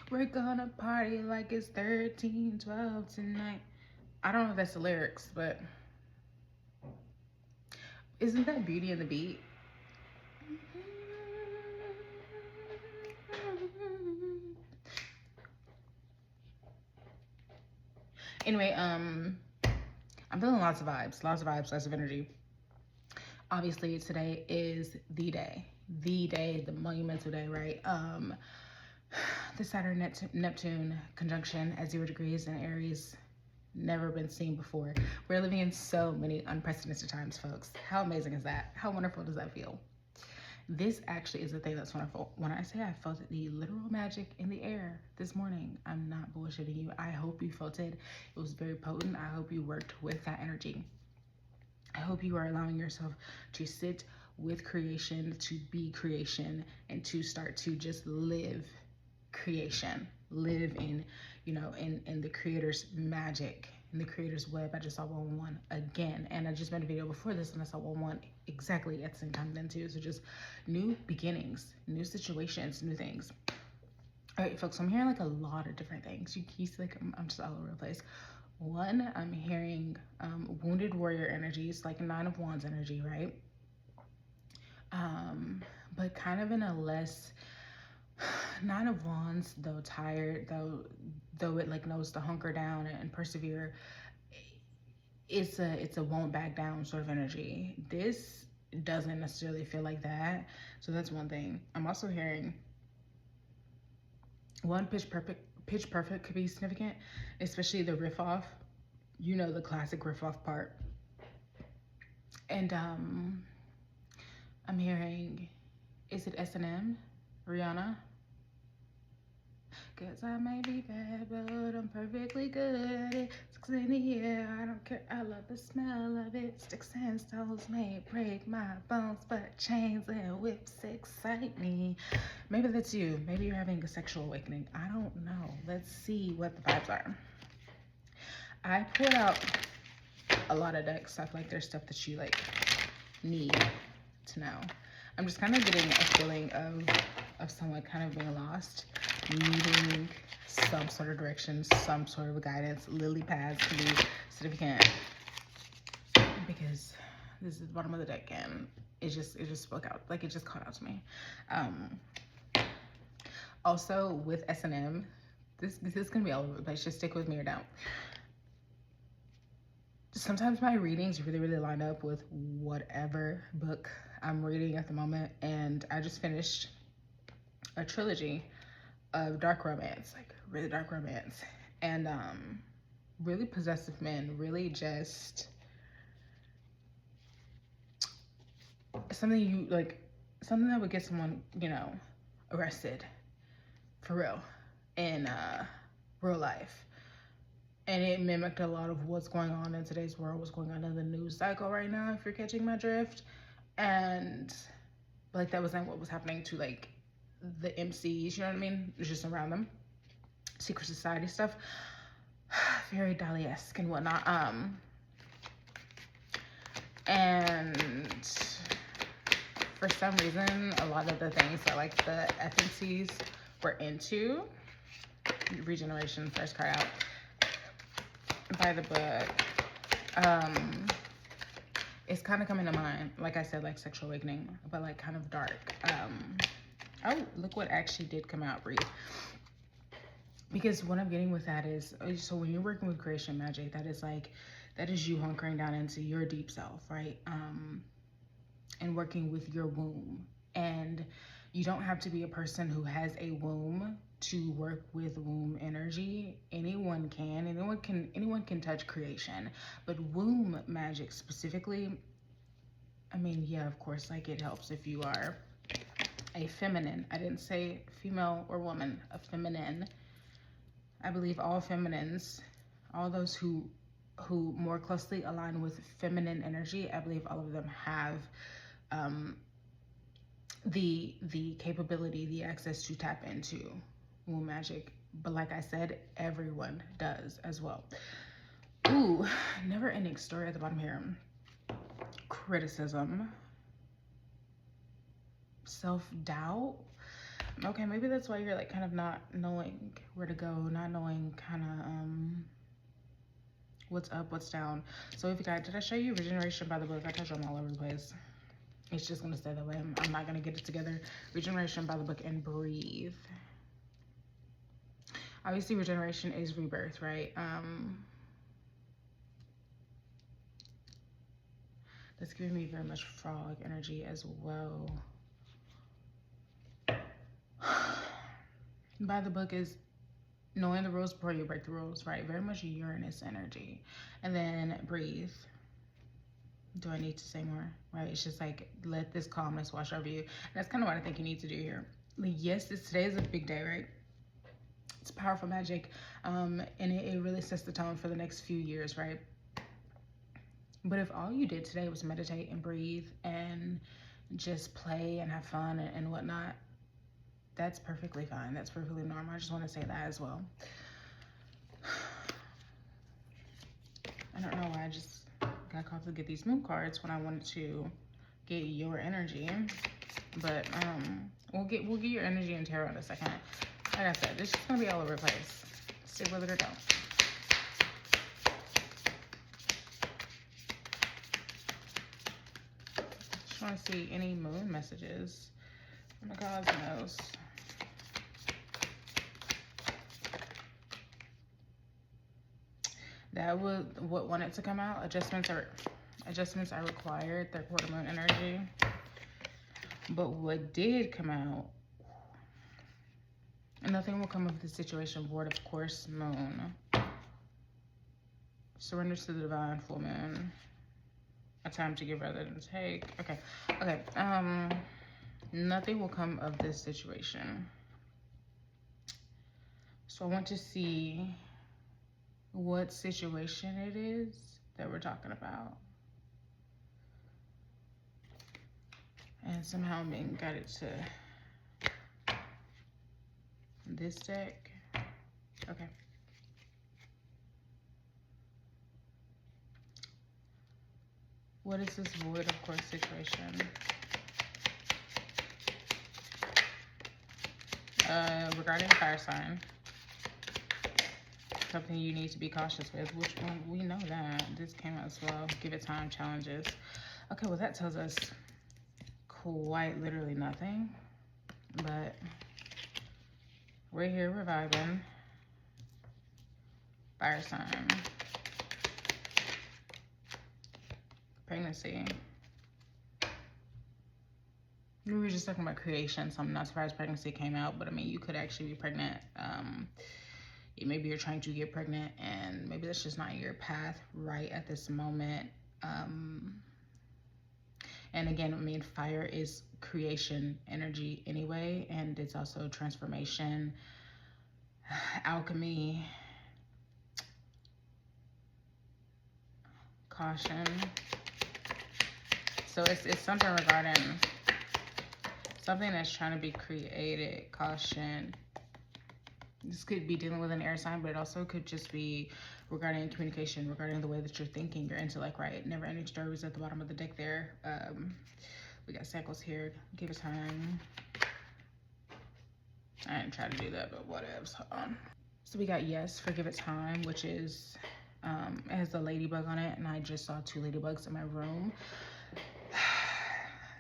We're gonna party like it's 13:12 tonight. I don't know if that's the lyrics, but isn't that Beauty and the Beat? Anyway, I'm feeling lots of vibes, lots of energy. Obviously, today is the monumental day, right? The Saturn Neptune conjunction at 0 degrees in Aries, never been seen before. We're living in so many unprecedented times, folks. How amazing is that? How wonderful does that feel? This actually is the thing that's wonderful. When I say I felt the literal magic in the air this morning, I'm not bullshitting you. I hope you felt it. It was very potent. I hope you worked with that energy. I hope you are allowing yourself to sit with creation, to be creation, and to start to just live creation. Live in, in the creator's magic, in the creator's web. I just saw 111 again. And I just made a video before this and I saw 111 exactly at the same time then too. So just new beginnings, new situations, new things. All right, folks, I'm hearing like a lot of different things. You see, like, I'm just all over the place. One, I'm hearing wounded warrior energies, like 9 of Wands energy, right? But kind of in a less 9 of Wands, though tired, though it like knows to hunker down and persevere. It's a won't back down sort of energy. This doesn't necessarily feel like that. So that's one thing. I'm also hearing one, pitch perfect could be significant, especially the riff off. You know, the classic riff off part. And I'm hearing, is it S&M? Rihanna? Cause I may be bad, but I'm perfectly good. 6 in the air, I don't care, I love the smell of it. Sticks and stones may break my bones, but chains and whips excite me. Maybe that's you. Maybe you're having a sexual awakening. I don't know. Let's see what the vibes are. I pulled out a lot of decks. I feel like there's stuff that you like need to know. I'm just kind of getting a feeling of someone kind of being lost, needing some sort of direction, some sort of guidance. Lily pads can be significant because this is the bottom of the deck and it just spoke out, like it just caught out to me. Also with S&M, this is gonna be all over the place. Just stick with me or don't. Sometimes my readings really line up with whatever book I'm reading at the moment, and I just finished a trilogy of dark romance, like really dark romance, and really possessive men, really just something that would get someone, arrested for real in real life. And it mimicked a lot of what's going on in today's world, what's going on in the news cycle right now, if you're catching my drift. And like that wasn't what was happening to like the MCs, you know what I mean? It was just around them. Secret society stuff. Very Dali-esque and whatnot. And for some reason, a lot of the things that like the FNCs were into, Regeneration, first card out, by the book, it's kind of coming to mind, like I said, like sexual awakening, but like kind of dark. Oh, look what actually did come out, breathe. Because what I'm getting with that is, so when you're working with creation magic, that is you hunkering down into your deep self, right? And working with your womb. And you don't have to be a person who has a womb to work with womb energy. Anyone can touch creation, but womb magic specifically, I mean, yeah, of course, like it helps if you are a feminine. I didn't say female or woman, a feminine. I believe all feminines, all those who more closely align with feminine energy, I believe all of them have the capability, the access to tap into womb magic. But like I said, everyone does as well. Ooh, never ending story at the bottom here. Criticism, self-doubt. Okay, maybe that's why you're like kind of not knowing where to go, not knowing kind of what's up, what's down. So if you got, did I show you Regeneration by the book? I told you I'm all over the place. It's just gonna stay that way. I'm not gonna get it together. Regeneration by the book and breathe. Obviously, regeneration is rebirth, right? That's giving me very much frog energy as well. By the book is knowing the rules before you break the rules, right? Very much Uranus energy. And then breathe. Do I need to say more? Right? It's just like, let this calmness wash over you. And that's kind of what I think you need to do here. Like, yes, today is a big day, right? It's powerful magic. And it really sets the tone for the next few years, right? But if all you did today was meditate and breathe and just play and have fun and whatnot, that's perfectly fine. That's perfectly normal. I just want to say that as well. I don't know why I just got called to get these moon cards when I wanted to get your energy. But we'll get your energy and tarot in a second. Like I said, it's just gonna be all over the place. Stick with it or don't. Just want to see any moon messages from the cosmos. That was what wanted to come out. Adjustments are required. Third quarter moon energy. But what did come out, nothing will come of the situation. Board, of course, moon. Surrender to the divine, full moon. A time to give rather than take. Okay. Nothing will come of this situation. So I want to see what situation it is that we're talking about. And somehow I got it to this deck. Okay. What is this void, of course, situation? Regarding fire sign. Something you need to be cautious with. Which one? We know that. This came out as well. Give it time, challenges. Okay, well, that tells us quite literally nothing. But we're here reviving. Fire sign. Pregnancy. We were just talking about creation, so I'm not surprised pregnancy came out. But I mean, you could actually be pregnant. Maybe you're trying to get pregnant and maybe that's just not your path right at this moment. And again, I mean, fire is creation energy anyway, and it's also transformation, alchemy, caution. So it's something regarding something that's trying to be created, caution. This could be dealing with an air sign, but it also could just be regarding communication, regarding the way that you're thinking, your intellect, right? Never ending stories at the bottom of the deck there. We got cycles here. Give it time. I didn't try to do that, but whatevs. Hold on. So we got yes for give it time, which is, it has the ladybug on it, and I just saw 2 ladybugs in my room.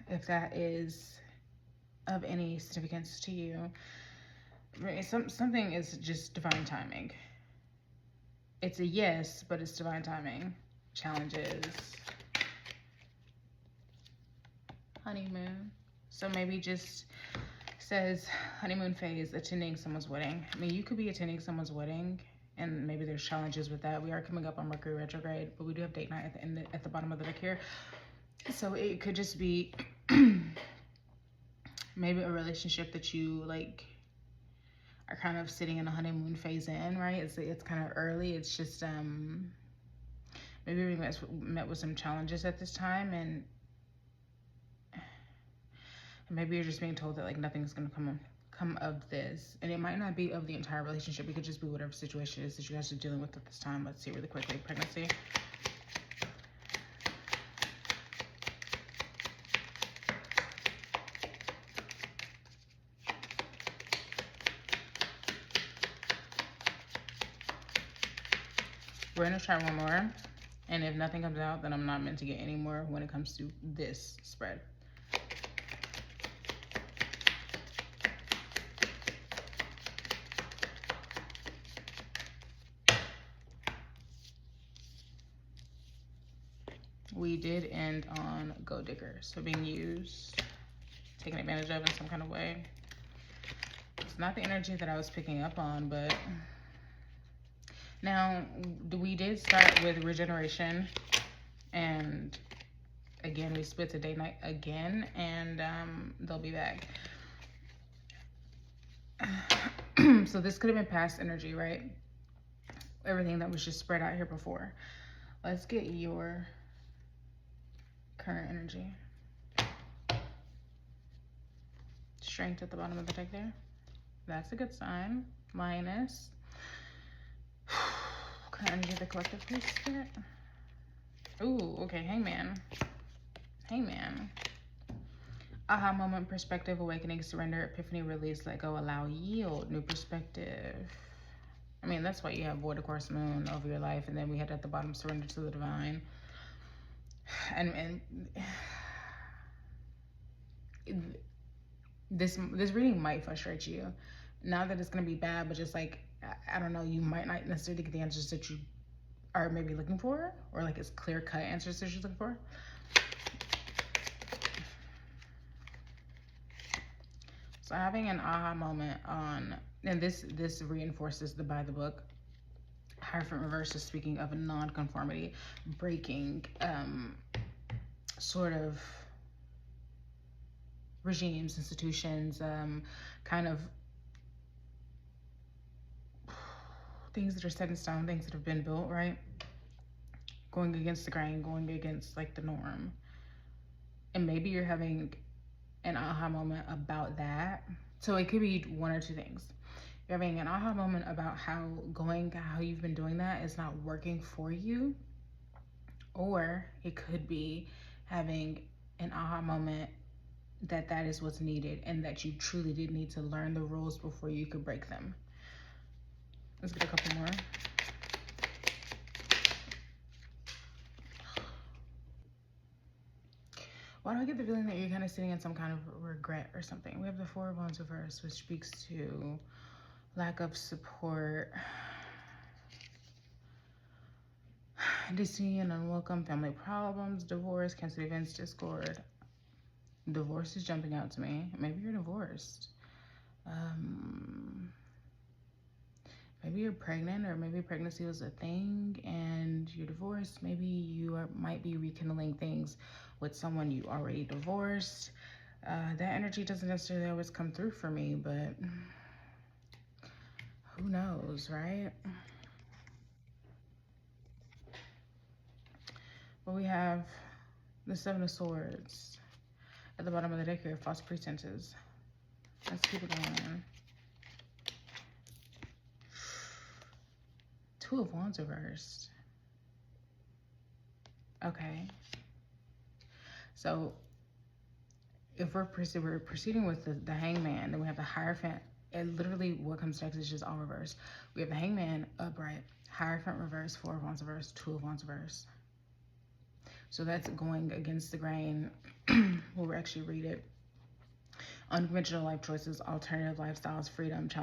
If that is of any significance to you, something is just divine timing. It's a yes, but it's divine timing. Challenges. Honeymoon. So maybe just says honeymoon phase, attending someone's wedding. I mean, you could be attending someone's wedding and maybe there's challenges with that. We are coming up on Mercury retrograde, but we do have date night at the bottom of the deck here. So it could just be maybe a relationship that you like are kind of sitting in a honeymoon phase in, right? It's kind of early. It's just maybe we met with some challenges at this time, and maybe you're just being told that like nothing's gonna come of this, and it might not be of the entire relationship. It could just be whatever situation it is that you guys are dealing with at this time. Let's see really quickly. Pregnancy. We're gonna try one more. And if nothing comes out, then I'm not meant to get any more when it comes to this spread. We did end on Go Digger. So being used, taken advantage of in some kind of way. It's not the energy that I was picking up on, but now we did start with regeneration, and again we split to day night again, and they'll be back. So this could have been past energy, right? Everything that was just spread out here before. Let's get your current energy. Strength at the bottom of the deck there. That's a good sign. Minus. Current energy of the collective, please, Spirit. Ooh, okay, Hangman. Hangman. Aha moment, perspective, awakening, surrender, epiphany, release, let go, allow, yield, new perspective. I mean, that's why you have Void, of course, Moon over your life, and then we had at the bottom, surrender to the divine. And this reading might frustrate you. Not that it's gonna be bad, but just like, I don't know, you might not necessarily get the answers that you are maybe looking for, or like it's clear-cut answers that you're looking for. So having an aha moment on, and this reinforces the by the book. Hierophant reverse is speaking of a non-conformity, breaking sort of regimes, institutions, kind of things that are set in stone, things that have been built, right? Going against the grain, going against like the norm. And maybe you're having an aha moment about that. So it could be one or two things. You're having an aha moment about how you've been doing that is not working for you. Or it could be having an aha moment that is what's needed, and that you truly did need to learn the rules before you could break them. Let's get a couple more. Why do I get the feeling that you're kind of sitting in some kind of regret or something? We have the Four of Wands reverse, which speaks to lack of support, disunion, unwelcome family problems, divorce, canceled events, discord. Divorce is jumping out to me. Maybe you're divorced. Maybe you're pregnant, or maybe pregnancy was a thing and you're divorced. Maybe you might be rekindling things with someone you already divorced. That energy doesn't necessarily always come through for me, but who knows, right? But we have the Seven of Swords at the bottom of the deck here, false pretenses. Let's keep it going. Two of Wands reversed. Okay. So if we're proceeding with the Hangman, then we have the Hierophant, and literally what comes next is just all reverse. We have the Hangman upright, Hierophant reverse, Four of Wands reverse, Two of Wands reverse. So that's going against the grain. We'll actually read it. Unconventional life choices, alternative lifestyles, freedom, challenge.